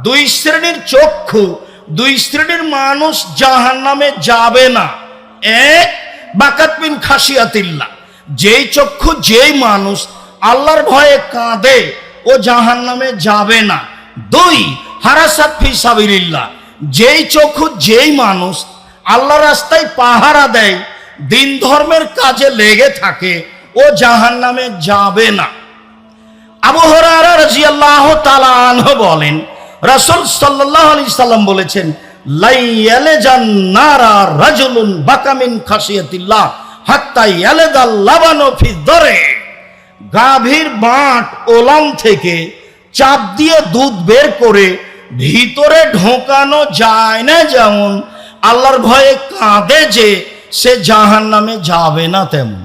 দুই শ্রেণীর চক্ষু, দুই শ্রেণীর মানুষ জাহান্নামে যাবে না। এক, বাকাত মিন খাশিয়াতিল্লাহ, যেই চক্ষু যেই মানুষ আল্লাহর ভয়ে কাঁদে ও জাহান্নামে যাবে না। দুই, হারাসাত ফি সাবিলিল্লাহ, যেই চক্ষু যেই মানুষ আল্লাহ রাস্তায় পাহারা দেয়, দিন ধর্মের কাজে লেগে থাকে, ও জাহান্নামে যাবে না। আবু হুরায়রা রাদিয়াল্লাহু তাআলা আনহু বলেন, রাসূল সাল্লাল্লাহু আলাইহি সাল্লাম বলেছেন, লা ইয়ালাজান নারা রাজুলুন বাকা মিন খাশিয়াতিল্লাহ হাত্তা ইয়ালাদাল লাবানু ফি দরে। গাভীর বাঁট ওলান থেকে চাপ দিয়ে দুধ বের করে ভিতরে ঢোকানো যায় না, যেমন আল্লাহর ভয়ে কাঁদে যে সে জাহান্নামে যাবে না তেমন।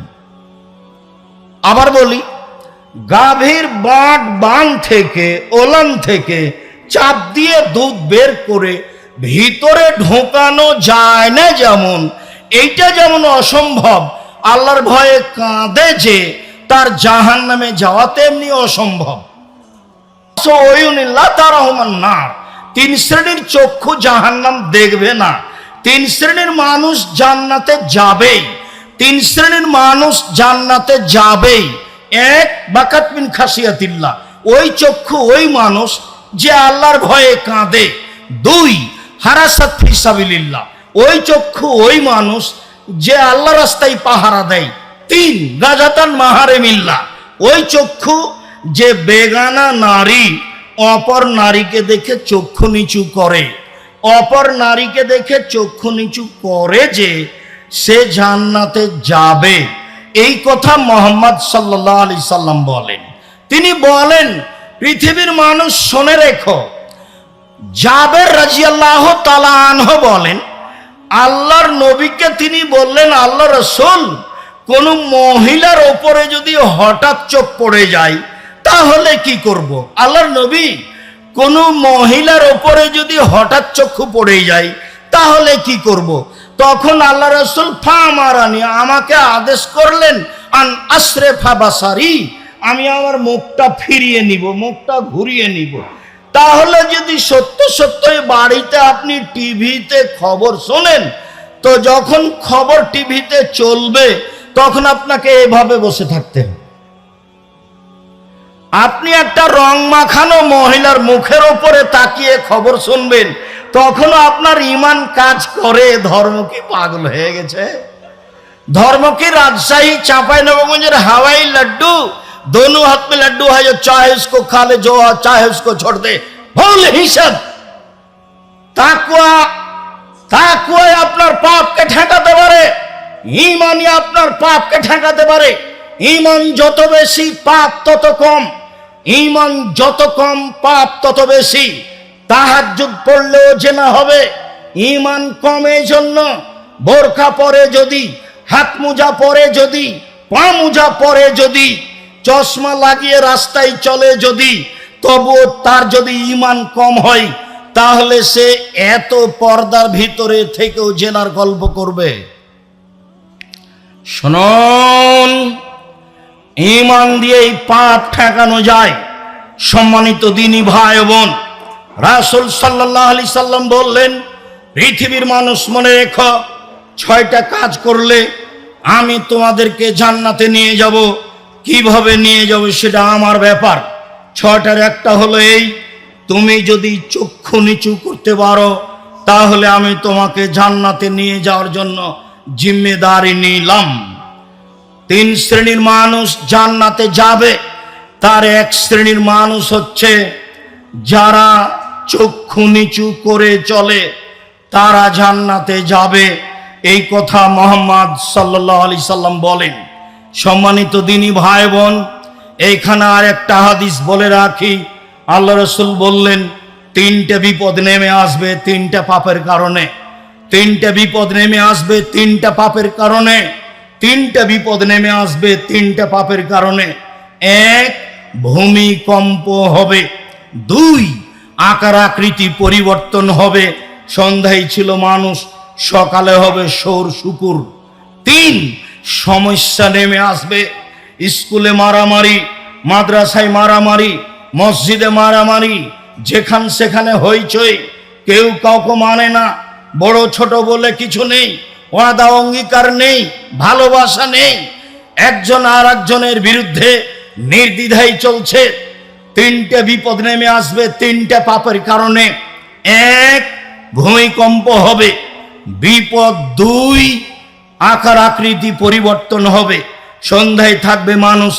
আবার বলি, গাভীর বাঁট বান থেকে ওলান থেকে চাপ দিয়ে দুধ বের করে ভিতরে ঢোকানো যায় না, যেমন এইটা যেমন অসম্ভব, আল্লাহর ভয়ে কাঁদে যে তার জাহান্নামে যাওয়া তেমনি অসম্ভব। তিন শ্রেণীর চক্ষু জাহান্নাম দেখবে না, তিন শ্রেণীর মানুষ জান্নাতে যাবেই, তিন শ্রেণীর মানুষ জান্নাতে যাবেই। এক, বাকাত মিন খাশিয়াতিল্লাহ, ওই চক্ষু ওই মানুষ যে আল্লাহর ভয়ে কাঁদে। দুই, হারাসাত ফি সাবিলিল্লাহ, ওই চক্ষু ওই মানুষ যে আল্লাহ রাস্তায় পাহারা দেয়। তিন, গাজাতান মাহারেমিল্লাহ, ওই চক্ষু যে বেগানা নারী অপর নারীকে দেখে চক্ষু নিচু করে, অপর নারীকে দেখে চক্ষু নিচু করে যে সে জান্নাতে যাবে। এই কথা মুহাম্মদ সাল্লাল্লাহু আলাইহি সাল্লাম বলেন। তিনি বলেন, পৃথিবীর মানুষ শুনে রেখো। জাবের রাদিয়াল্লাহু তাআলা আনহু বলেন, আল্লাহর নবীকে তিনি বললেন, আল্লাহ রাসূল, কোন মহিলার ওপরে যদি হঠাৎ চোখ পড়ে যায় তাহলে কি করব? আল্লাহর নবী, কোন মহিলার ওপরে যদি হঠাৎ চক্ষু পড়ে যায় তাহলে কি করব? তখন আল্লাহ রাসূল ফামারানি, আমাকে আদেশ করলেন, আন আসরিফা বাসারি, আমি আমার মুখটা ফিরিয়ে নিব, মুখটা ঘুরিয়ে নিব। তাহলে যদি সত্য সত্যই বাড়িতে আপনি টিভিতে খবর শোনেন, তো যখন খবর টিভিতে চলবে তখন আপনাকে এভাবে বসে থাকতে হবে। আপনি একটা রং মাখানো মহিলার মুখের উপরে তাকিয়ে খবর শুনবেন, তখনও আপনার ঈমান কাজ করে। ধর্ম কি পাগল হয়ে গেছে? ধর্ম কি রাজশাহী চাঁপাইনবাবগঞ্জের হাওয়াই লাড্ডু? दोनों हाथ में लड्डू है, जो चाहे उसको खा ले, जो चाहे उसको छोड़ दे। ভুল হিসাব। তাকওয়া, তাকওয়াই আপনার পাপকে ঠেকাতে পারে, ঈমানই আপনার পাপকে ঠেকাতে পারে। ঈমান যত বেশি পাপ তত কম, ঈমান যত কম পাপ তত বেশি। তাহাজ্জুদ পড়লেও জেনা হবে, ঈমান কমে জন্য বোরকা পরে যদি, হাত মোজা পরে যদি, পা মোজা পরে যদি, চশমা লাগিয়ে রাস্তায় চলে যদি, তবুও তার যদি ঈমান কম হয়, তাহলে সে এত পর্দার ভিতরে থেকেও জেনার গল্প করবে। শুনুন, ঈমান দিয়েই পাপ ঠেকানো যায়। সম্মানিত দ্বীনি ভাই বোন, রাসূল সাল্লাল্লাহু আলাইহি সাল্লাম বললেন, পৃথিবীর মানুষ মনে রেখো, 6টা কাজ করলে আমি তোমাদেরকে জান্নাতে নিয়ে যাব। কিভাবে নিয়ে যাব সেটা আমার ব্যাপার। 6টার একটা হলো এই, তুমি যদি চক্ষু নিচু করতে পারো তাহলে আমি তোমাকে জান্নাতে নিয়ে যাওয়ার জন্য জিম্মেদারি নিলাম। 3 শ্রেণীর মানুষ জান্নাতে যাবে। তার এক শ্রেণীর মানুষ হচ্ছে যারা চক্ষু নিচু করে চলে, তারা জান্নাতে যাবে। এই কথা মুহাম্মদ সাল্লাল্লাহু আলাইহি সাল্লাম বলেন। সম্মানিত দ্বীনি ভাই বোন, এইখানে আর একটা হাদিস বলে রাখি। আল্লাহ রাসূল বললেন, 3টে বিপদ নেমে আসবে 3টা পাপের কারণে। 3টে বিপদ নেমে আসবে 3টা পাপের কারণে। 3টে বিপদ নেমে আসবে 3টা পাপের কারণে। 1, ভূমিকম্প হবে। 2, আকার আকৃতি পরিবর্তন হবে। সন্ধ্যায় ছিল মানুষ, সকালে হবে সৌর শুকুর। 3, সমস্যা নেমে আসবে। স্কুলে মারামারি, মাদ্রাসায় মারামারি, মসজিদে মারামারি, যেখান সেখানে হইচই, কেউ কাউকে মানে না, বড় ছোট বলে কিছু নেই, ওয়াদা অঙ্গীকার নেই, ভালোবাসা নেই, একজন আর একজনের বিরুদ্ধে নির্দ্বিধায় চলছে। তিনটে বিপদ নেমে আসবে তিনটে পাপের কারণে। এক, ভূমিকম্প হবে। বিপদ দুই, আকার আকৃতি পরিবর্তন হবে। সন্ধ্যায় থাকবে মানুষ,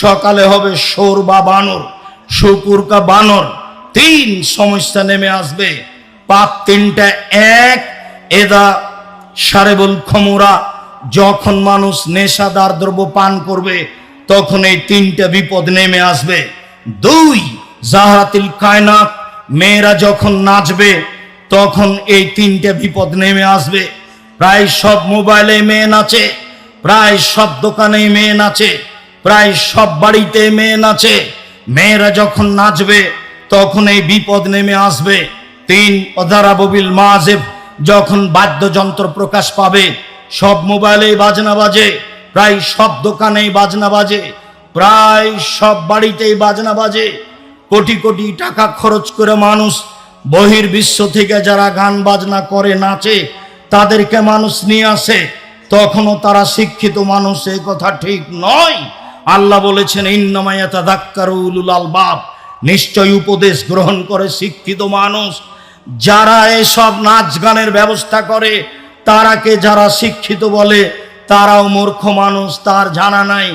সকালে হবে শোর বা বানর, শুকুর কা বানর। তিন সমস্যা নেমে আসবে। পাপ তিনটা। এক, এদা সারেবুল খমুরা, যখন মানুষ নেশাদার দ্রব্য পান করবে তখন এই তিনটা বিপদ নেমে আসবে। দুই, জাহারাতিল কায়নাত, মেয়েরা যখন নাচবে তখন এই তিনটে বিপদ নেমে আসবে। প্রায় সব মোবাইলে মেয়ে নাচে, প্রায় সব দোকানে মেয়ে নাচে, প্রায় সব বাড়িতে মেয়ে নাচে। মেয়েরা যখন নাচবে তখন এই বিপদ নেমে আসবে। তিন, অদারাববিল মাজেব, যখন বাদ্যযন্ত্র প্রকাশ পাবে, সব মোবাইলে বাজনা বাজে, প্রায় সব দোকানেই বাজনা বাজে, প্রায় সব বাড়িতেই বাজনা বাজে। কোটি কোটি টাকা খরচ করে মানুষ বহির্বিশ্ব থেকে যারা গান বাজনা করে নাচে তাদেরকে মানুষ নিয়ে আসে, তখনও তারা শিক্ষিত মানুষ, এই কথা ঠিক নয়। আল্লাহ বলেছেন ইন্নামা ইয়াতাযাক্কারু উলুল আলবাব, নিশ্চয় উপদেশ গ্রহণ করে শিক্ষিত মানুষ। যারা এসব নাচ গানের ব্যবস্থা করে তারাকে যারা শিক্ষিত বলে তারাও মূর্খ মানুষ, তার জানা নাই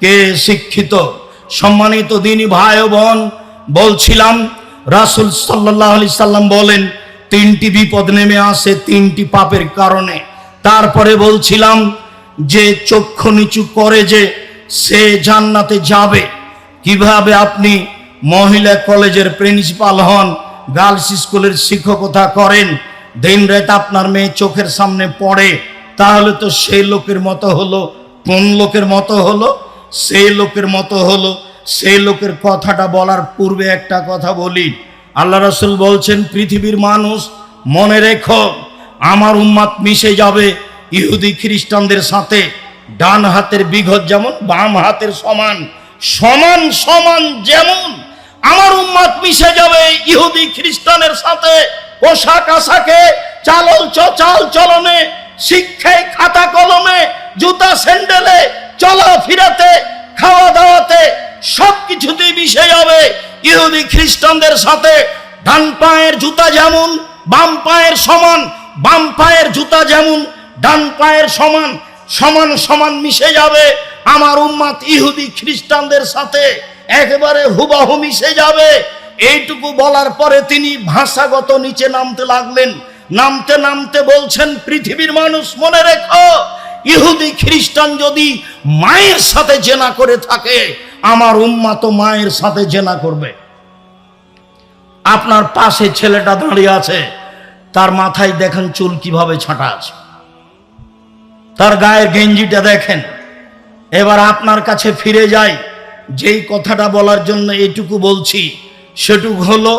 কে শিক্ষিত। সম্মানিত দিনী ভাই ও বোন, বলছিলাম রাসূল সাল্লাল্লাহু আলাইহি সাল্লাম বলেন তিনটি বিপদ নেমে আসে তিনটি পাপের কারণে। তারপরে বলছিলাম যে চক্ষু নিচু করে যে সে জান্নাতে যাবে। কিভাবে আপনি মহিলা কলেজের প্রিন্সিপাল হন, গার্লস স্কুলের শিক্ষকতা করেন, দিন রাত আপনার মেয়ে চোখের সামনে পড়ে, তাহলে তো সেই লোকের মতো হলো। কোন লোকের মতো হলো? সেই লোকের মতো হলো। সেই লোকের কথাটা বলার পূর্বে একটা কথা বলি। আল্লাহ রাসূল বলছেন পৃথিবীর মানুষ মনে রেখো, আমার উম্মাত মিশে যাবে ইহুদি খ্রিস্টানদের সাথে। ডান হাতের বিঘত যেমন বাম হাতের সমান, সমান সমান যেমন আমার উম্মাত মিশে যাবে ইহুদি খ্রিস্টানের সাথে। পোশাক আশাকে, চাল চলনে, শিক্ষায়, খাতা কলমে, জুতা স্যান্ডেলে, চলাফেরাতে, খাওয়া দাওয়াতে, সবকিছুতেই মিশে যাবে ইহুদি খ্রিস্টানদের সাথে। ডান পায়ের জুতা যেমন বাম পায়ের সমান, বাম পায়ের জুতা যেমন ডান পায়ের সমান, সমান সমান মিশে যাবে আমার উম্মাত ইহুদি খ্রিস্টানদের সাথে, একেবারে হুবাহু মিশে যাবে। এইটুকু বলার পরে তিনি ভাষাগত নিচে নামতে লাগলেন। নামতে নামতে বলছেন পৃথিবীর মানুষ মনে রেখো, ইহুদি খ্রিস্টান যদি মায়ের সাথে জেনা করে থাকে আমার উম্মাত মায়ের সাথে জেনা করবে। আপনার পাশে ছেলেটা দাঁড়িয়ে আছে, তার মাথায় দেখেন চুল কিভাবে ছাঁটা আছে, তার গায়ের গেঞ্জিটা দেখেন। এবার আপনার কাছে ফিরে যাই, যেই কথাটা বলার জন্য এইটুকু বলছি সেটুকু হলো,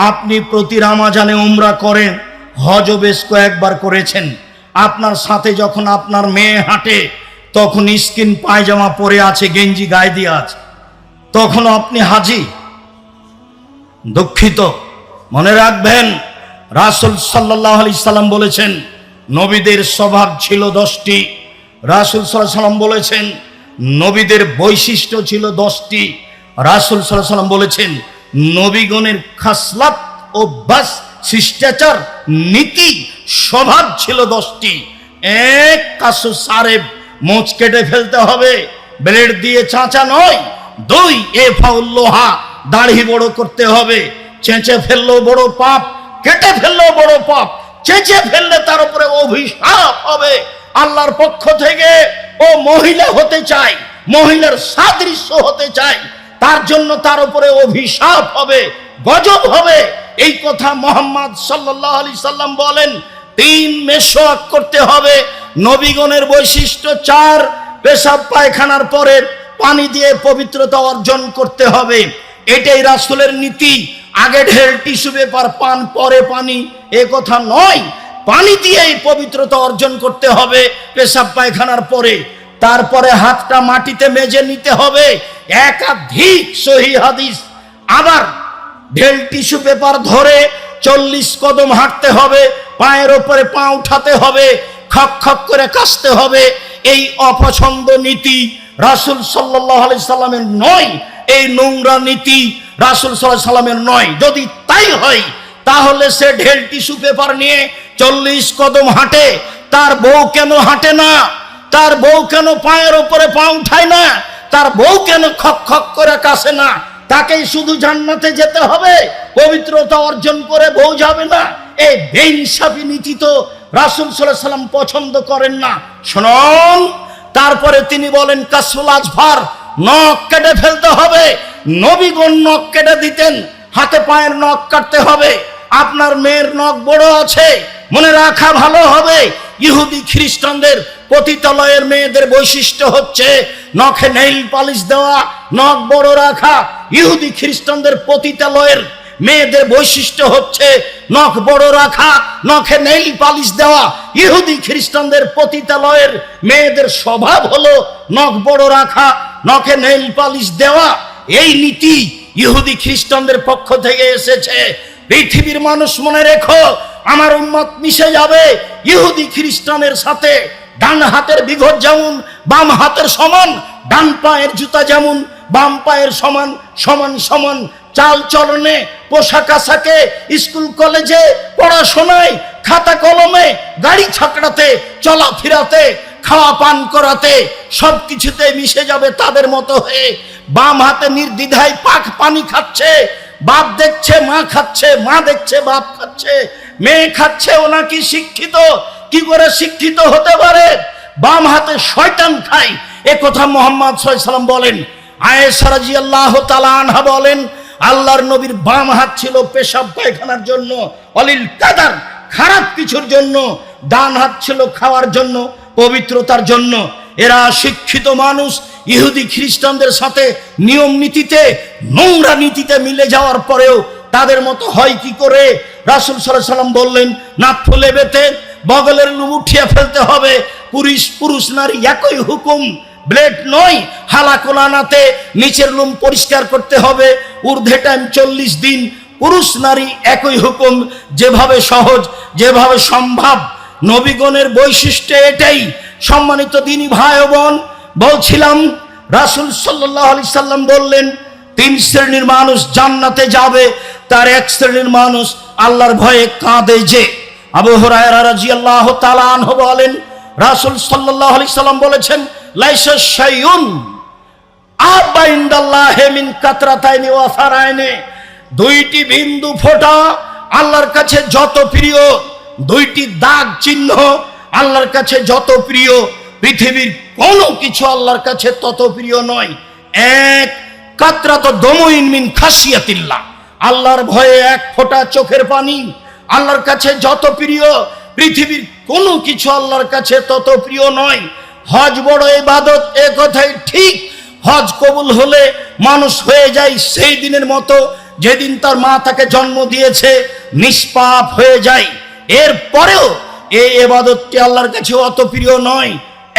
আপনি প্রতি রমজানে উমরা করেন, হজও বেশ কয়েকবার করেছেন। আপনার সাথে যখন আপনার মেয়ে হাঁটে তখন স্কিন পায়জামা পরে আছে, গেঞ্জি গায়ে দিয়ে আছে, তখন আপনি হাজি? দুঃখিত। মনে রাখবেন রাসূল সাল্লাল্লাহু আলাইহি সাল্লাম বলেছেন নবীদের স্বভাব ছিল 10টি। রাসূল সাল্লাল্লাহু আলাইহি সাল্লাম বলেছেন নবীদের বৈশিষ্ট্য ছিল 10টি। রাসূল সাল্লাল্লাহু আলাইহি সাল্লাম বলেছেন নবীগণের খাসলাত, অভ্যাস, শিষ্টাচার, নীতি, স্বভাব ছিল 10টি। এক, কাসু সারেব, মোচ কেটে ফেলতে হবে, ব্লেড দিয়ে চাঁচা নয়। দুই, এ ফাউল্লোহা, দাড়ি বড় করতে হবে, চেঁচে ফেললেও বড় পাপ, কেটে ফেললেও বড় পাপ, চেঁচে ফেললে তার উপরে অভিশাপ হবে আল্লাহর পক্ষ থেকে। ও মহিলা হতে চায়, মহিলার সাদৃশ্য হতে চায়, তার জন্য তার উপরে অভিশাপ হবে, গজব হবে। এই কথা মুহাম্মদ সাল্লাল্লাহু আলাইহি সাল্লাম বলেন। 3, মেশওয়াক করতে হবে। নবীগণের বৈশিষ্ট্য 4, পেশাব পায়খানার পরে পানি দিয়ে পবিত্রতা অর্জন করতে হবে। এটাই রাসূলের নীতি। আগে ঢের টিস্যু পেপার পান, পরে পানি, এ কথা নয়। পানি দিয়েই পবিত্রতা অর্জন করতে হবে পেশাব পায়খানার পরে। তারপরে হাতটা মাটিতে মেজে নিতে হবে। একাধিক সহিহ হাদিস। আবার ঢেল টিস্যু পেপার ধরে 40 কদম হাঁটতে হবে, পায়ের ওপরে পা উঠাতে হবে, খক খক করে কাশতে হবে। এই অপছন্দ নীতি রাসূল সাল্লাল্লাহু আলাইহি সাল্লামের নয়, এই নোংরা নীতি রাসূল সাল্লাল্লাহু আলাইহি সাল্লামের নয়। যদি তাই হয় তাহলে সে ঢেল টিস্যু পেপার নিয়ে 40 কদম হাঁটে, তার বউ কেন হাঁটে না? তার বউ কেন পায়ের ওপরে পা উঠায় না? তার বউ কেন খক খক করে কাশে না? তাকেই শুধু জান্নাতে যেতে হবে, পবিত্রতা অর্জন করে বউ যাবে না? এই বেইনসাফি নীতি তো রাসূল সাল্লাল্লাহু আলাইহি সাল্লাম পছন্দ করেন না। শুনুন, তারপরে তিনি বলেন কাসফুল আজফার, নখ কেটে ফেলতে হবে। নবীগণ নখ কেটে দিতেন, হাতে পায়ের নখ কাটতে হবে। আপনার মেয়ের নখ বড় আছে, মনে রাখা ভালো হবে, ইহুদি খ্রিস্টানদের পতিতালয়ের মেয়েদের বৈশিষ্ট্য হচ্ছে নখে নেইল পালিশ দেওয়া, নখ বড় রাখা। ইহুদি খ্রিস্টানদের পতিতালয়ের মেয়েদের বৈশিষ্ট্য হচ্ছে নখ বড় রাখা, নখে নেইল পালিশ দেওয়া। ইহুদি খ্রিস্টানদের পতিতালয়ের মেয়েদের স্বভাব হলো নখ বড় রাখা, নখে নেইল পালিশ দেওয়া। এই নীতি ইহুদি খ্রিস্টানদের পক্ষ থেকে এসেছে। পৃথিবীর মানুষ মনে রেখো, আমার উম্মত মিশে যাবে ইহুদি খ্রিস্টানের সাথে। ডান হাতের বিঘত যেমন বাম হাতের সমান, ডান পায়ের জুতা যেমন বাম পায়ের সমান, সমান সমান চাল চলনে, পোশাক আশাকে, স্কুল কলেজে পড়াশোনায়, খাতা কলমে, গাড়ি ছাকড়াতে, চলাফেরাতে, খাওয়া পান করাতে, সবকিছুতে মিশে যাবে তাদের মতো হয়ে। বাম হাতে নির্দ্বিধায় পাক পানি খাচ্ছে, বাপ দেখছে মা খাচ্ছে, মা দেখছে বাপ খাচ্ছে, মেয়ে খাচ্ছে। ও নাকি শিক্ষিত, কি করে শিক্ষিত হতে পারে? বাম হাতে শয়তান খায়, এ কথা মুহাম্মদ সাল্লাল্লাহু আলাইহি সাল্লাম বলেন। আয়েশা রাদিয়াল্লাহু তাআলা আনহা বলেন, আল্লাহর নবীর বাম হাত ছিল পেশাব পায়খানার জন্য, অলিল কাদার, খারাপ কিছুর জন্য। ডান হাত ছিল খাওয়ার জন্য, পবিত্রতার জন্য। এরা শিক্ষিত মানুষ ইহুদি খ্রিস্টানদের সাথে নিয়ম নীতিতে, নোংরা নীতিতে মিলে যাওয়ার পরেও তাদের মতো হয় কি করে? রাসূল সাল্লাল্লাহু আলাইহি সাল্লাম বললেন, নাক ফুলে বেতে বগলের লুম উঠিয়ে ফেলতে হবে। পুরুষ নারী একই হুকুম, ব্লেড নয়। হালাকোলানাতে নিচের লুম পরিষ্কার করতে হবে, ঊর্ধ্বে টাইম 40 দিন। পুরুষ নারী একই হুকুম, যেভাবে সহজ, যেভাবে সম্ভব। নবীগণের বৈশিষ্ট্য এটাই। সম্মানিত দিনী ভাই ও বোন, বলছিলাম রাসূল সাল্লাল্লাহু আলাইহি সাল্লাম বললেন 3 শ্রেণীর মানুষ জান্নাতে যাবে। তার এক শ্রেণীর মানুষ আল্লাহর ভয়ে কাঁদে যে। আবু হুরায়রা রাদিয়াল্লাহু তাআলা আনহু বলেন, রাসূল সাল্লাল্লাহু আলাইহি সাল্লাম বলেছেন, লাইসা শাইউন আবা ইনদাল্লাহি মিন কাতরাতাইনি ওয়া ফারাইনি। 2টি বিন্দু ফোঁটা আল্লাহর কাছে যত প্রিয়, 2টি দাগ চিহ্ন আল্লাহর কাছে যত প্রিয়, পৃথিবীর কোনো কিছু আল্লাহর কাছে তত প্রিয় নয়। এক, কাতরাত দমুইন মিন খাশিয়াতিল্লাহ, আল্লাহর ভয়ে এক ফোঁটা চোখের পানি আল্লাহর কাছে যত প্রিয়, পৃথিবীর কোনো কিছু আল্লাহর কাছে তত প্রিয় নয়। হজ বড় ইবাদত, এ কথাই ঠিক। হজ কবুল হলে মানুষ হয়ে যায় সেই দিনের মতো যেদিন তার মা তাকে জন্ম দিয়েছে, নিষ্পাপ হয়ে যায়। এরপরেও এই ইবাদতটি আল্লাহর কাছে অত প্রিয় নয়।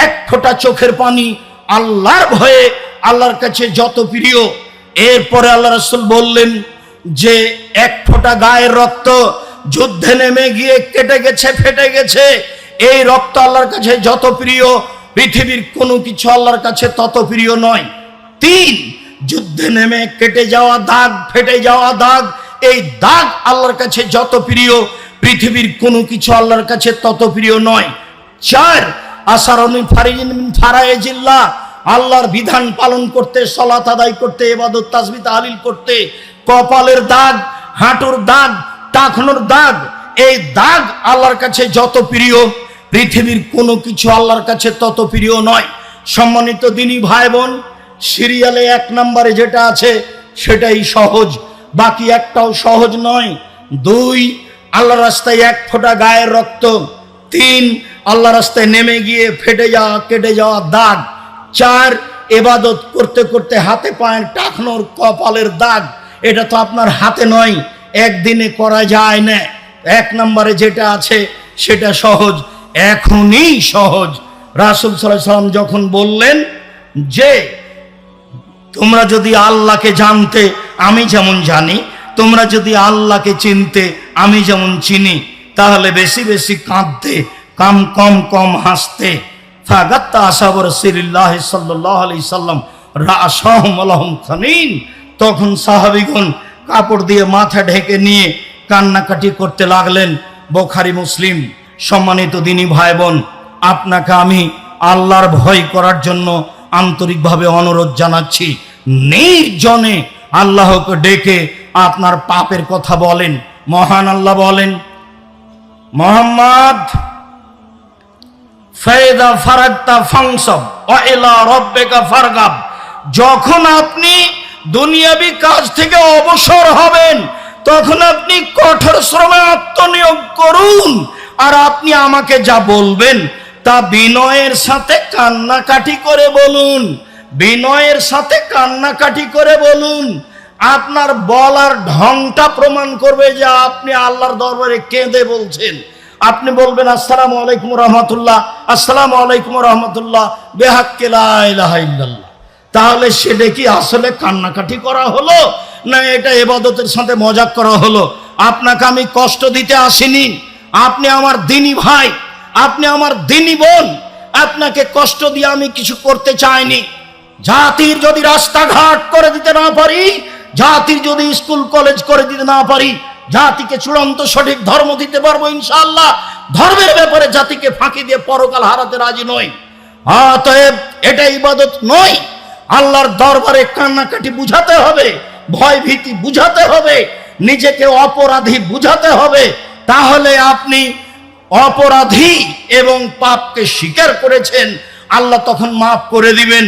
এক ফোঁটা চোখের পানি আল্লাহর ভয়ে আল্লাহর কাছে যত প্রিয়। এরপরে আল্লাহ রাসূল বললেন যে এক ফোঁটা গায়ের রক্ত যুদ্ধে নেমে গিয়ে কেটে গেছে, ফেটে গেছে, এই রক্ত আল্লাহর কাছে যত প্রিয়, পৃথিবীর কোনো কিছু আল্লাহর কাছে তত প্রিয় নয়। 3, যুদ্ধে নেমে কেটে যাওয়া দাগ, ফেটে যাওয়া দাগ, এই দাগ আল্লাহর কাছে যত প্রিয়, পৃথিবীর কোনো কিছু আল্লাহর কাছে তত প্রিয় নয়। 4, আসারুন ফারিজিন মিন ফারাইজিল্লাহ, আল্লাহর বিধান পালন করতে, সালাত আদায় করতে, ইবাদত তাসবিহ তাহলিল করতে, কপালের দাগ, হাঁটুর দাগ, টাকনোর দাগ, এই দাগ আল্লাহর কাছে যত প্রিয়, পৃথিবীর কোনো কিছু আল্লাহর কাছে তত প্রিয় নয়। সম্মানিত দিনী ভাই বোন, সিরিয়ালে 1 নম্বরে যেটা আছে সেটাই সহজ, বাকি একটাও সহজ নয়। 2, আল্লাহর রাস্তায় এক ফোঁটা গায়ের রক্ত। 3, আল্লাহর রাস্তায় নেমে গিয়ে ফেটে যাওয়া, কেটে যাওয়া দাগ। 4, ইবাদত করতে করতে হাতে পায়ের টাকনোর, কপালের দাগ। এটা তো আপনার হাতে নয়, একদিনে করা যায় না। 1 নম্বরে যেটা আছে সেটা সহজ, এখনই সহজ। রাসূল সাল্লাল্লাহু আলাইহি সাল্লাম যখন বললেন যে তোমরা যদি আল্লাহকে জানতে আমি যেমন জানি, তোমরা যদি আল্লাহকে চিনতে আমি যেমন চিনি, তাহলে বেশি বেশি কাঁদতে, কম কম কম হাসতে। ফাগাত্তা আসহাবু রাসূলিল্লাহ সাল্লাল্লাহু আলাইহি সাল্লাম রাআসাহুম লাহুম খানিন। তখন সাহাবীগণ কাপড় দিয়ে মাথা ঢেকে নিয়ে কান্নাকাটি করতে লাগলেন। বুখারী মুসলিম। সম্মানিত দিনী ভাই বোন, আপনাকে আমি আল্লাহর ভয় করার জন্য আন্তরিকভাবে অনুরোধ জানাচ্ছি। নির্জনে আল্লাহকে ডেকে আপনার পাপের কথা বলেন। মহান আল্লাহ বলেন, মুহাম্মদ ফাইদা ফারাগতা ফানসাব ওয়া ইলা রাব্বিকা ফারগাব। যখন আপনি দুনিয়াবি কাজ থেকে অবসর হবেন, তখন আপনি কঠোর শ্রমে আত্মনিয়োগ করুন। আর আপনি আমাকে যা বলবেন তা বিনয়ের সাথে কান্নাকাটি করে বলুন, বিনয়ের সাথে কান্নাকাটি করে বলুন। আপনার বলার ঢংটা প্রমাণ করবে যে আপনি আল্লাহর দরবারে কেঁদে বলছেন। আপনি বলবেন আসসালামু আলাইকুম রহমতুল্লাহ, আসসালামু আলাইকুম রহমতুল্লাহ, বেহাক্কে লা ইলাহা ইল্লাল্লাহ। তাহলে সেটা কি আসলে কান্নাকাটি করা হলো, না এটা ইবাদতের সাথে মজাক করা হলো? আপনাকে আমি কষ্ট দিতে আসিনি। আপনি আমার দিনী ভাই, আপনি আমার দিনী বোন। আপনাকে কষ্ট দিয়ে আমি কিছু করতে চাইনি। জাতির যদি রাস্তাঘাট করে দিতে না পারি, জাতির যদি স্কুল কলেজ করে দিতে না পারি, জাতিকে চূড়ান্ত সঠিক ধর্ম দিতে পারবো ইনশাআল্লাহ। ধর্মের ব্যাপারে জাতিকে ফাঁকি দিয়ে পরকাল হারাতে রাজি নই। অতএব এটা ইবাদত নয়। আল্লাহর দরবারে কান্নাকাটি বুঝাতে হবে, ভয় ভীতি বুঝাতে হবে, নিজেকে অপরাধী বুঝাতে হবে। তাহলে আপনি অপরাধী এবং পাপকে স্বীকার করেছেন, আল্লাহ তখন মাফ করে দিবেন।